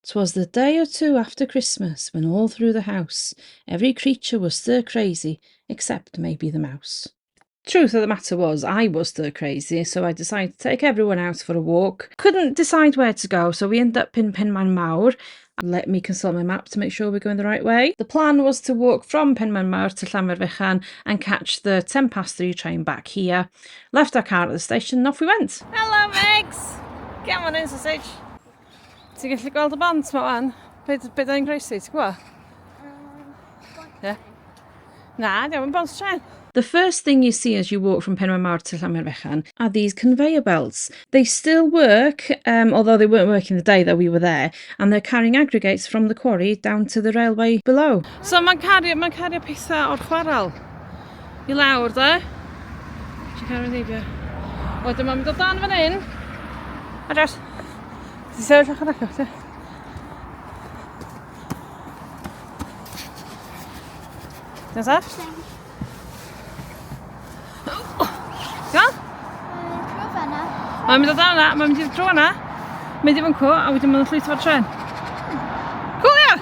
'Twas the day or two after Christmas, when all through the house every creature was stir crazy, except maybe the mouse. Truth of the matter was, I was stir crazy, so I decided to take everyone out for a walk. Couldn't decide where to go, so we ended up in Penmaenmawr. Let me consult my map to make sure we're going the right way. The plan was to walk from Penmaenmawr to Llanfairfechan and catch the 3:10 train back here. Left our car at the station and off we went. Hello, Megs! Come on in, sausage. Ti'n gallu gweld y bont ma wan? Be da ni'n groesi, ti'n gwybod? Yeah. Na, diolch yn bont tren. The first thing you see as you walk from Penmaenmawr to Llanfairfechan are these conveyor belts. They still work, although they weren't working the day that we were there, and they're carrying aggregates from the quarry down to the railway below. So mae'n cario pethau o'r chwarel I lawr, de? Ti'n cario ddeibio? Wedyn mae'n mynd o dan fan hyn. A dros. Ti'n sefyll o'ch arach o'ch, te? Ti'n sef? Iawn? Drwy fanna. Mae'n mynd o dan yna, mae'n mynd i'r dro yna, mynd I fyncw, a wedyn mae'n llwyth o'r tren. Cool, ia?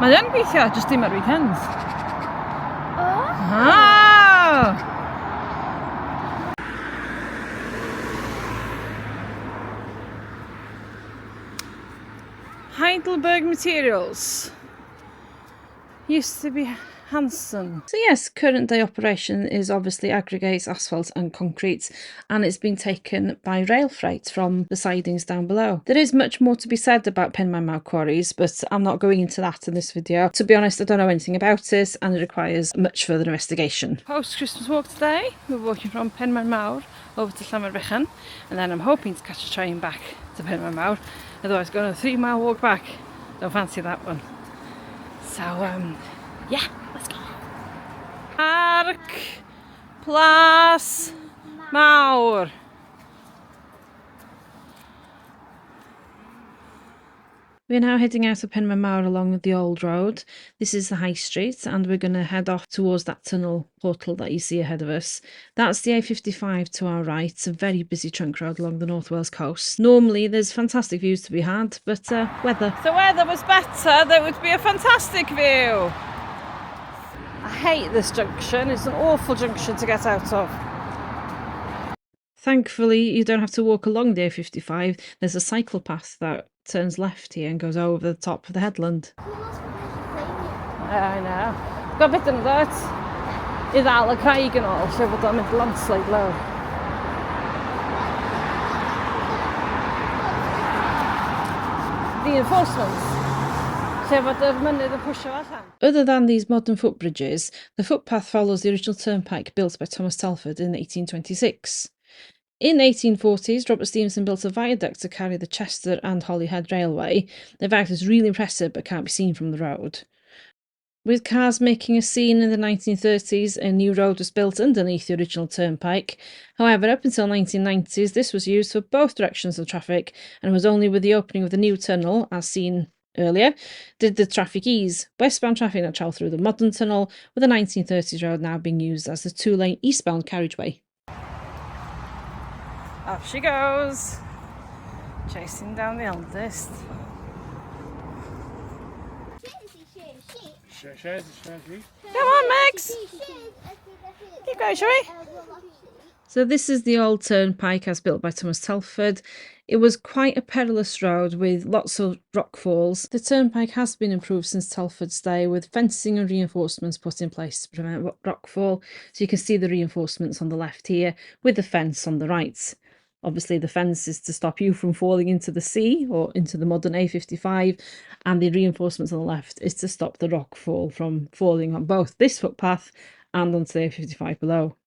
Mae'n gweithio, jyst dim ar weekends. Oh! Heidelberg Materials. Used to be Hanson. So yes, current day operation is obviously aggregates, asphalt and concrete, and it's been taken by rail freight from the sidings down below. There is much more to be said about Penmaenmawr quarries, but I'm not going into that in this video. To be honest, I don't know anything about it and it requires much further investigation. Post-Christmas walk today. We're walking from Penmaenmawr over to Llanfairfechan, and then I'm hoping to catch a train back to Penmaenmawr. Otherwise, going a 3-mile walk back. Don't fancy that one. So, yeah, let's go. Parc Plas Mawr. We're now heading out of Penmaenmawr along the old road. This is the high street and we're going to head off towards that tunnel portal that you see ahead of us. That's the A55 to our right. It's a very busy trunk road along the North Wales coast. Normally there's fantastic views to be had, but weather. If the weather was better, there would be a fantastic view. I hate this junction. It's an awful junction to get out of. Thankfully, you don't have to walk along the A55. There's a cycle path that turns left here and goes over the top of the headland. I know. Got bit yn dod I ddal y craig yn ôl, lle fod o'n mynd landslide lawr. Reinforcements. Lle fod yr mynydd yn pwysio allan. Other than these modern footbridges, the footpath follows the original turnpike built by Thomas Telford in 1826. In the 1840s, Robert Stevenson built a viaduct to carry the Chester and Holyhead Railway. The viaduct is really impressive but can't be seen from the road. With cars making a scene in the 1930s, a new road was built underneath the original turnpike. However, up until the 1990s, this was used for both directions of traffic, and it was only with the opening of the new tunnel, as seen earlier, did the traffic ease. Westbound traffic now travelled through the modern tunnel, with the 1930s road now being used as the 2-lane eastbound carriageway. Off she goes, chasing down the eldest. Come on, Megs! Keep going, shall we? So this is the old turnpike as built by Thomas Telford. It was quite a perilous road with lots of rock falls. The turnpike has been improved since Telford's day with fencing and reinforcements put in place to prevent rockfall. So you can see the reinforcements on the left here with the fence on the right. Obviously the fence is to stop you from falling into the sea or into the modern A55, and the reinforcements on the left is to stop the rock fall from falling on both this footpath and onto the A55 below.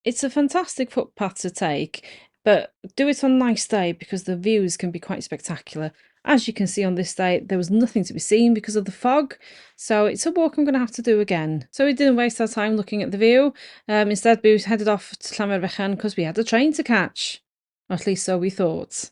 It's a fantastic footpath to take, but do it on a nice day because the views can be quite spectacular. As you can see on this day, there was nothing to be seen because of the fog, so it's a walk I'm going to have to do again. So we didn't waste our time looking at the view. Instead we headed off to Llanfairfechan because we had a train to catch. Or at least so we thought.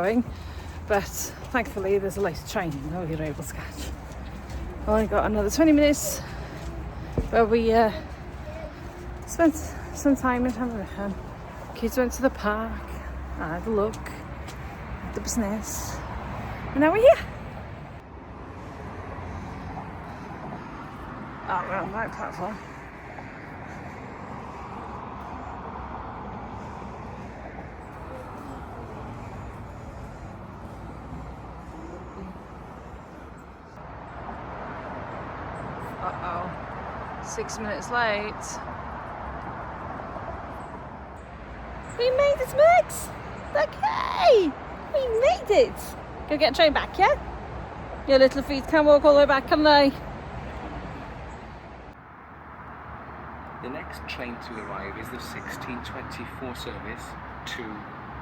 going, but thankfully there's a later train that we were able to catch. Only got another 20 minutes where we spent some time in Llanfairfechan. Kids went to the park, I had a look at the business, and now we're here. Oh, we're on the right platform. Uh-oh, 6 minutes late. We made it, Max! Okay! We made it! Go get a train back, yeah? Your little feet can't walk all the way back, can they? The next train to arrive is the 1624 service to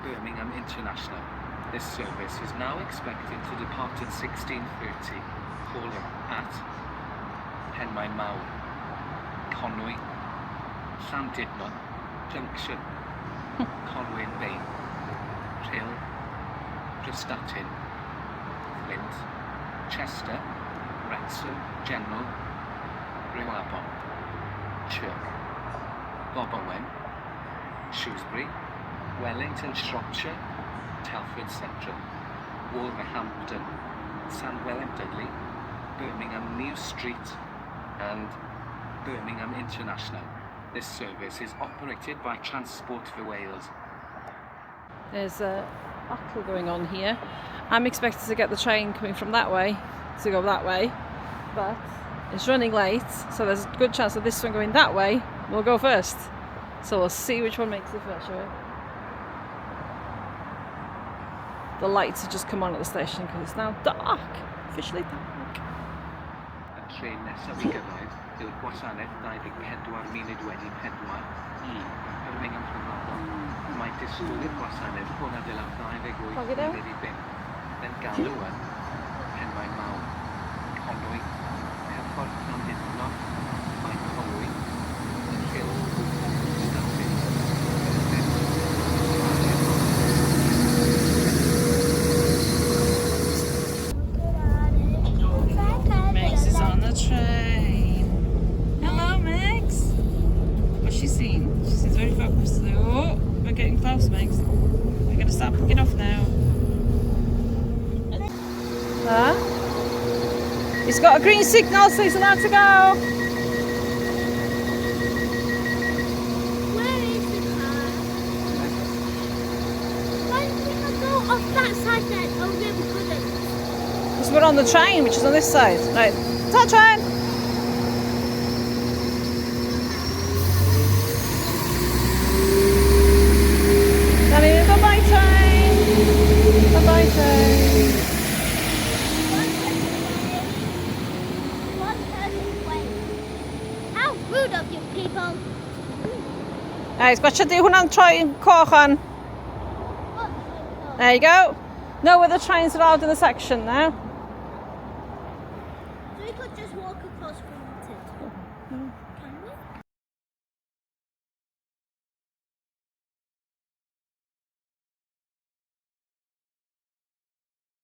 Birmingham International. This service is now expected to depart at 16:30, calling at Penmaenmawr, Conwy, Llandudno, Junction, Conwy Bay, Rhyl, Prestatyn, Trent, Chester, Wrexham, General, Rhiwabon, Chirk, Gobowen, Shrewsbury, Wellington, Shropshire, Telford Central, Wolverhampton, Sandwell and Dudley, Birmingham New Street and Birmingham International. This service is operated by Transport for Wales. There's a battle going on here. I'm expected to get the train coming from that way to go that way, but it's running late, so there's a good chance that this one going that way will go first. So we'll see which one makes it first, shall we? The lights have just come on at the station because it's now dark, officially dark. Y tren nesaf i gyrraedd yw'r gwasanaeth 24 munud wedi 4 Birmingham Rhiwabon. Mae disgwyl i'r gwasanaeth hwn adeilad 28 munud i 5. Then galw yn Penmaenmawr, Conwy, Herffordd Llandudno, mae Conwy, Rhyl, Statyn, Megs is on the train. Hello, Megs. What's she seen? She seems very focused. Oh, we're getting close, Megs. We're going to start picking off now. Huh? He's got a green signal, so he's allowed to go. Where is the car? Why didn't I go off that side then? Oh, yeah, we couldn't. Because we're on the train, which is on this side. Right, ta train! Danny, bye-bye train! Bye-bye train! One person way. How rude of you people. Right, gotcha do hwnna'n troi'n coch on. There you go. Know where the trains are out in the section now. So we could just walk